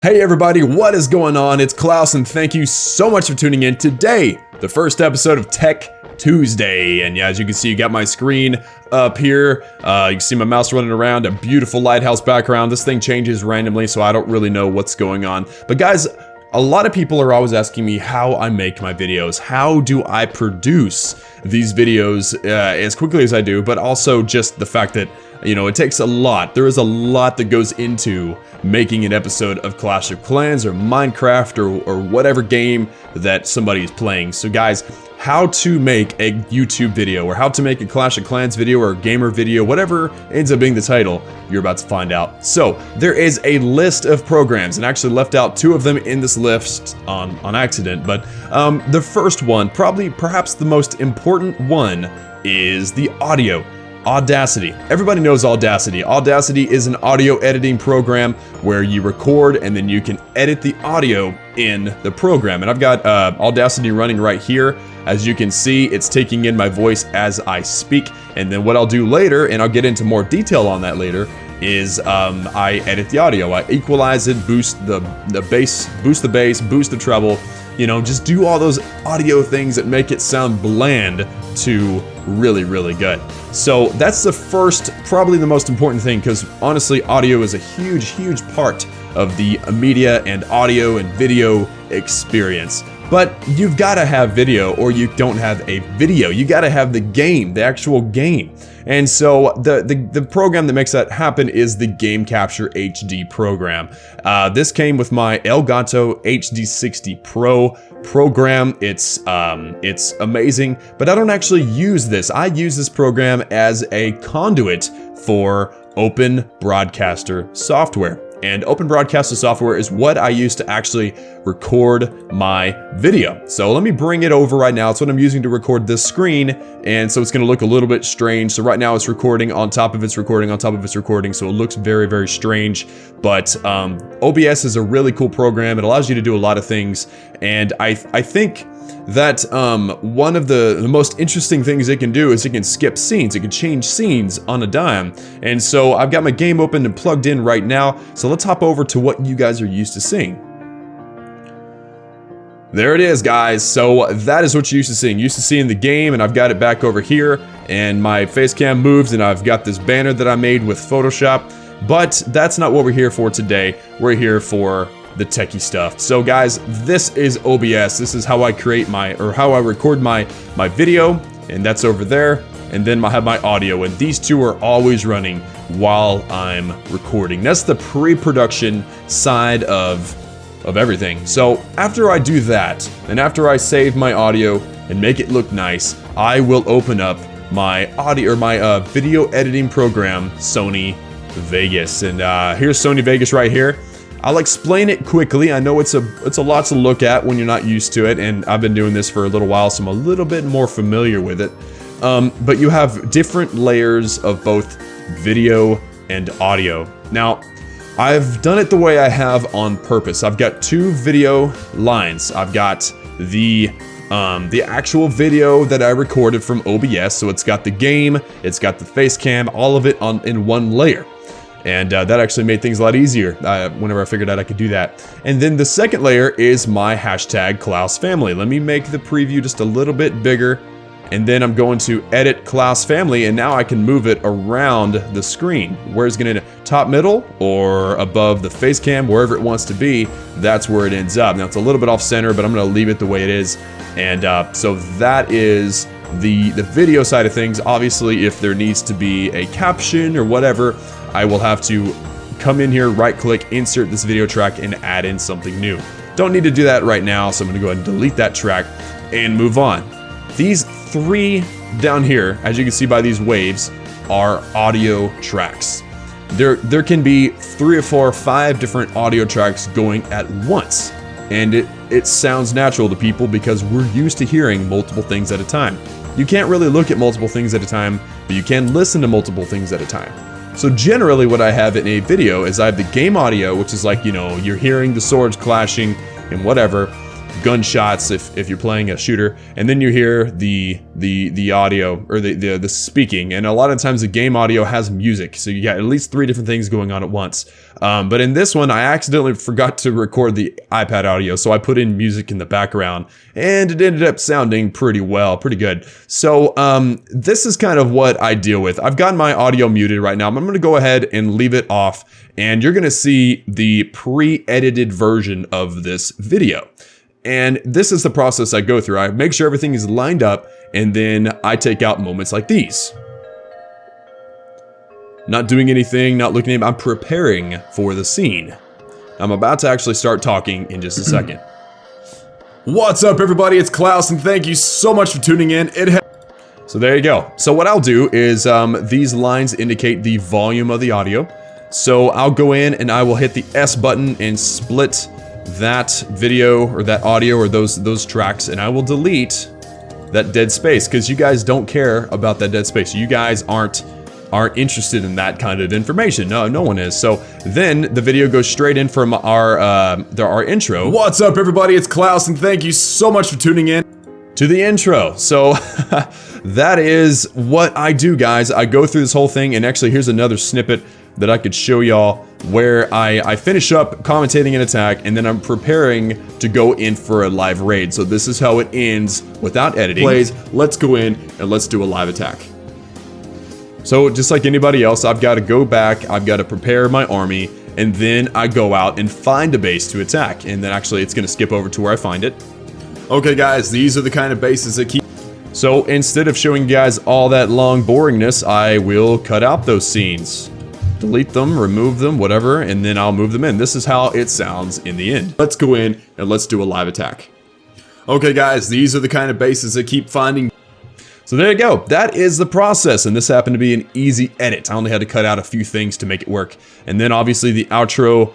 Hey everybody, what is going on? It's Klaus and thank you so much for tuning in. Today, the first episode of Tech Tuesday. And yeah, as you can see, you got my screen up here. You can see my mouse running around, a beautiful lighthouse background. This thing changes randomly, so I don't really know what's going on. But guys, a lot of people are always asking me how I make my videos. How do I produce these videos as quickly as I do, but also just the fact that, you know, it takes a lot. There is a lot that goes into making an episode of Clash of Clans or Minecraft or whatever game that somebody is playing. So guys, how to make a YouTube video or how to make a Clash of Clans video or a gamer video, whatever ends up being the title, you're about to find out. So there is a list of programs, and I actually left out two of them in this list on accident, but the first one, perhaps the most important one, is the audio. Audacity. Everybody knows Audacity. Audacity is an audio editing program where you record and then you can edit the audio in the program. And I've got Audacity running right here. As you can see, it's taking in my voice as I speak. And then what I'll do later, and I'll get into more detail on that later, is I edit the audio. I equalize it, boost the bass, boost the treble, you know, just do all those audio things that make it sound bland to really, really good. So that's the first, probably the most important thing, because honestly, audio is a huge, huge part of the media and audio and video experience. But you've got to have video or you don't have a video. You got to have the game, the actual game. And so the program that makes that happen is the Game Capture HD program. This came with my Elgato HD60 Pro program. It's amazing, but I don't actually use this. I use this program as a conduit for Open Broadcaster software. And Open Broadcaster software is what I use to actually record my video. So let me bring it over right now. It's what I'm using to record this screen. And so it's gonna look a little bit strange. So right now it's recording on top of its recording on top of its recording. So it looks very, very strange. But OBS is a really cool program. It allows you to do a lot of things. And I think that one of the most interesting things it can do is it can skip scenes. It can change scenes on a dime. And so I've got my game open and plugged in right now. So let's hop over to what you guys are used to seeing. There it is, guys. So that is what you're used to seeing. Used to seeing the game, and I've got it back over here, and my face cam moves, and I've got this banner that I made with Photoshop. But that's not what we're here for today. We're here for the techie stuff. So guys, this is OBS. This is how I create how I record my video, and that's over there. And then I have my audio, and these two are always running while I'm recording. That's the pre-production side of everything. So after I do that, and after I save my audio and make it look nice, I will open up my audio or my video editing program, Sony Vegas. And here's Sony Vegas right here. I'll explain it quickly. I know it's a lot to look at when you're not used to it, and I've been doing this for a little while, so I'm a little bit more familiar with it. But you have different layers of both video and audio. Now, I've done it the way I have on purpose. I've got two video lines. I've got the actual video that I recorded from OBS, so it's got the game, it's got the face cam, all of it in one layer. And that actually made things a lot easier whenever I figured out I could do that. And then the second layer is my hashtag Klaus family. Let me make the preview just a little bit bigger. And then I'm going to edit Klaus family, and now I can move it around the screen. Where it's going to top, middle, or above the face cam, wherever it wants to be, that's where it ends up. Now it's a little bit off center, but I'm going to leave it the way it is. And so that is the video side of things. Obviously, if there needs to be a caption or whatever, I will have to come in here, right click, insert this video track, and add in something new. Don't need to do that right now, so I'm gonna go ahead and delete that track and move on. These three down here, as you can see by these waves, are audio tracks. There can be 3 or 4 or 5 different audio tracks going at once. And it sounds natural to people because we're used to hearing multiple things at a time. You can't really look at multiple things at a time, but you can listen to multiple things at a time. So generally what I have in a video is I have the game audio, which is like, you know, you're hearing the swords clashing and whatever. gunshots if you're playing a shooter, and then you hear the audio or the speaking. And a lot of times the game audio has music, so you got at least 3 different things going on at once. But in this one, I accidentally forgot to record the iPad audio, so I put in music in the background, and it ended up sounding pretty well, pretty good. So this is kind of what I deal with. I've got my audio muted right now. I'm going to go ahead and leave it off, and you're going to see the pre-edited version of this video. And this is the process I go through. I make sure everything is lined up, and then I take out moments like these. Not doing anything, not looking at it, I'm preparing for the scene. I'm about to actually start talking in just a second. What's up, everybody? It's Klaus, and thank you so much for tuning in. So there you go. So what I'll do is these lines indicate the volume of the audio. So I'll go in and I will hit the S button and split that video or that audio or those tracks, and I will delete that dead space because you guys don't care about that dead space. You guys aren't interested in that kind of information. No one is. So then the video goes straight in from our intro. What's up, everybody? It's Klaus, and thank you so much for tuning in to the intro. So that is what I do, guys. I go through this whole thing, and actually here's another snippet that I could show y'all where I finish up commentating an attack, and then I'm preparing to go in for a live raid. So this is how it ends without editing. Plays, let's go in and let's do a live attack. So just like anybody else, I've got to go back, I've got to prepare my army, and then I go out and find a base to attack. And then actually it's going to skip over to where I find it. Okay guys, these are the kind of bases that keep... So instead of showing you guys all that long boringness, I will cut out those scenes. Delete them, remove them, whatever, and then I'll move them in. This is how it sounds in the end. Let's go in and let's do a live attack. Okay guys, these are the kind of bases that keep finding... So there you go. That is the process, and this happened to be an easy edit. I only had to cut out a few things to make it work. And then obviously the outro,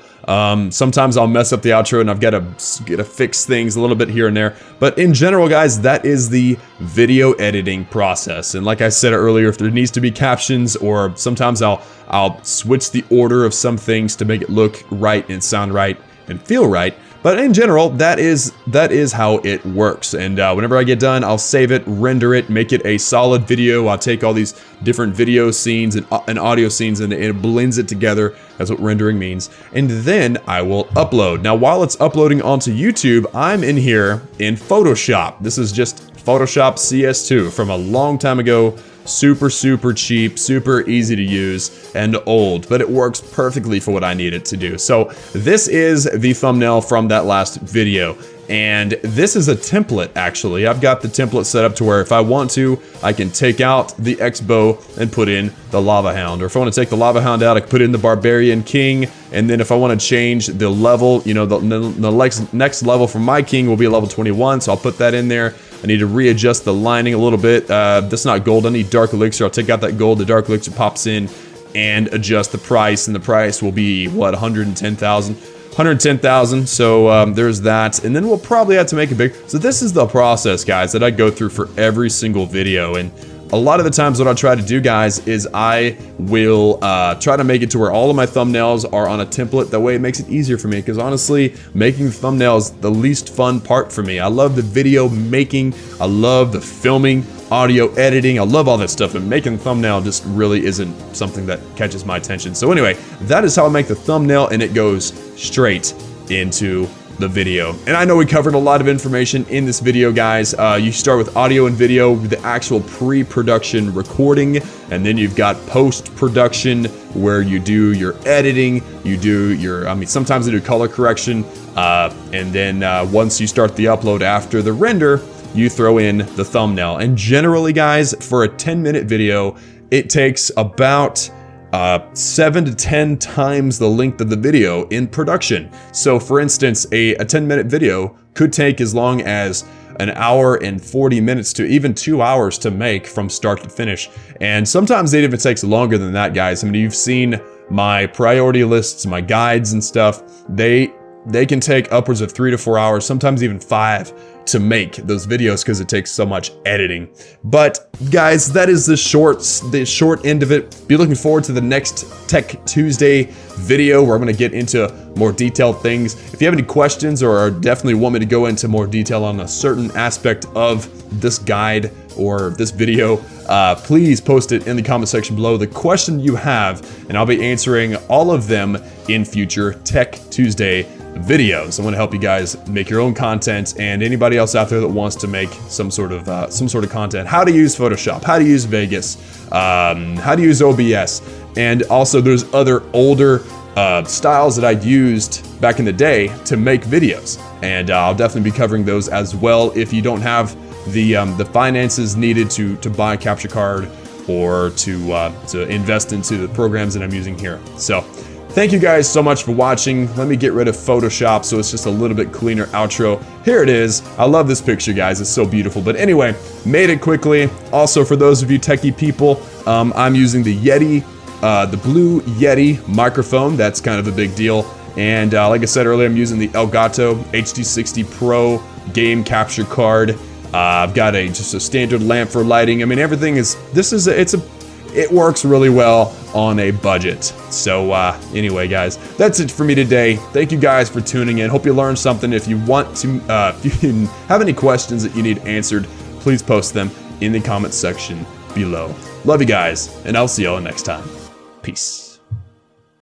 sometimes I'll mess up the outro and I've got to fix things a little bit here and there. But in general, guys, that is the video editing process. And like I said earlier, if there needs to be captions, or sometimes I'll switch the order of some things to make it look right and sound right and feel right. But in general, that is how it works. And whenever I get done, I'll save it, render it, make it a solid video. I'll take all these different video scenes and audio scenes, and it blends it together. That's what rendering means. And then I will upload. Now, while it's uploading onto YouTube, I'm in here in Photoshop. This is just Photoshop CS2 from a long time ago. Super cheap, super easy to use, and old, but it works perfectly for what I need it to do. So this is the thumbnail from that last video, and this is a template. Actually, I've got the template set up to where if I want to, I can take out the X-bow and put in the Lava Hound, or if I want to take the Lava Hound out, I can put in the Barbarian King. And then if I want to change the level, you know, the next level for my king will be a level 21, so I'll put that in there. I need to readjust the lining a little bit. That's not gold. I need dark elixir. I'll take out that gold. The dark elixir pops in and adjust the price. And the price will be, what, 110,000? 110,000. So there's that. And then we'll probably have to make it big. So this is the process, guys, that I go through for every single video. And a lot of the times what I'll try to do, guys, is I will try to make it to where all of my thumbnails are on a template. That way it makes it easier for me, because honestly, making thumbnails the least fun part for me. I love the video making, I love the filming, audio editing, I love all that stuff, and making the thumbnail just really isn't something that catches my attention. So anyway, that is how I make the thumbnail, and it goes straight into the video. And I know we covered a lot of information in this video, guys. You start with audio and video, the actual pre-production recording, and then you've got post-production where you do your editing, you do your, I mean, sometimes they do color correction, and then once you start the upload after the render, you throw in the thumbnail. And generally, guys, for a 10-minute video, it takes about 7 to 10 times the length of the video in production. So for instance, a 10-minute video could take as long as an hour and 40 minutes to even 2 hours to make from start to finish. And sometimes it even takes longer than that, guys. I mean, you've seen my priority lists, my guides and stuff. They can take upwards of 3 to 4 hours, sometimes even 5 to make those videos because it takes so much editing. But guys, that is the short end of it. Be looking forward to the next Tech Tuesday video where I'm going to get into more detailed things. If you have any questions or definitely want me to go into more detail on a certain aspect of this guide or this video, please post it in the comment section below, the question you have, and I'll be answering all of them in future Tech Tuesday videos. I want to help you guys make your own content, and anybody else out there that wants to make some sort of content. How to use Photoshop, how to use Vegas, how to use OBS, and also there's other older styles that I used back in the day to make videos, and I'll definitely be covering those as well if you don't have the finances needed to buy a capture card or to invest into the programs that I'm using here. So thank you guys so much for watching. Let me get rid of Photoshop so it's just a little bit cleaner outro. Here it is. I love this picture, guys. It's so beautiful. But anyway, made it quickly. Also, for those of you techie people, I'm using the Yeti, the Blue Yeti microphone. That's kind of a big deal. And like I said earlier, I'm using the Elgato HD60 Pro game capture card. I've got just a standard lamp for lighting. I mean, everything is, it works really well on a budget. So anyway, guys, that's it for me today. Thank you guys for tuning in. Hope you learned something. If you want to, if you have any questions that you need answered, please post them in the comment section below. Love you guys, and I'll see y'all next time. Peace.